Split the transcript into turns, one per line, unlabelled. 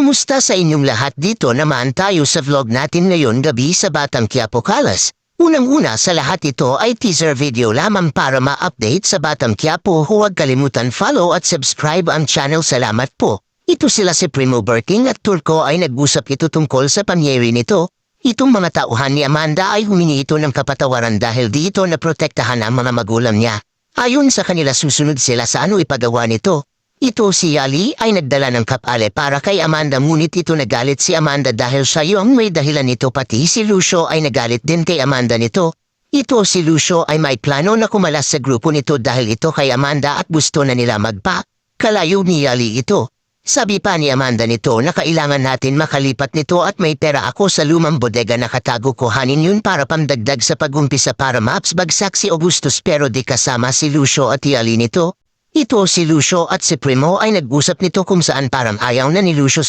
Kumusta sa inyong lahat? Dito naman tayo sa vlog natin ngayon gabi sa Batang Quiapo Palace. Unang-una sa lahat ito ay teaser video lamang para ma-update sa Batang Quiapo. Huwag kalimutan follow at subscribe ang channel. Salamat po. Ito sila si Primo Berking at Turco ay nag-usap ito tungkol sa pangyayari nito. Itong mga tauhan ni Amanda ay humingi ito ng kapatawaran dahil dito na protektahan ang mga magulang niya. Ayon sa kanila susunod sila sa ipagawa nito. Ito si Yali ay nagdala ng kapale para kay Amanda ngunit ito nagalit si Amanda dahil siya yung may dahilan nito, pati si Lucio ay nagalit din kay Amanda nito. Ito si Lucio ay may plano na kumalas sa grupo nito dahil ito kay Amanda at gusto na nila kalayo ni Yali ito. Sabi pa ni Amanda nito na kailangan natin makalipat nito at may pera ako sa lumang bodega na katago ko, hanin yun para pamdagdag sa pag-umpisa para maps bagsak si Augustus pero di kasama si Lucio at Yali nito. Ito si Lucio at si Primo ay nag-usap nito kung saan parang ayaw na ni Lucio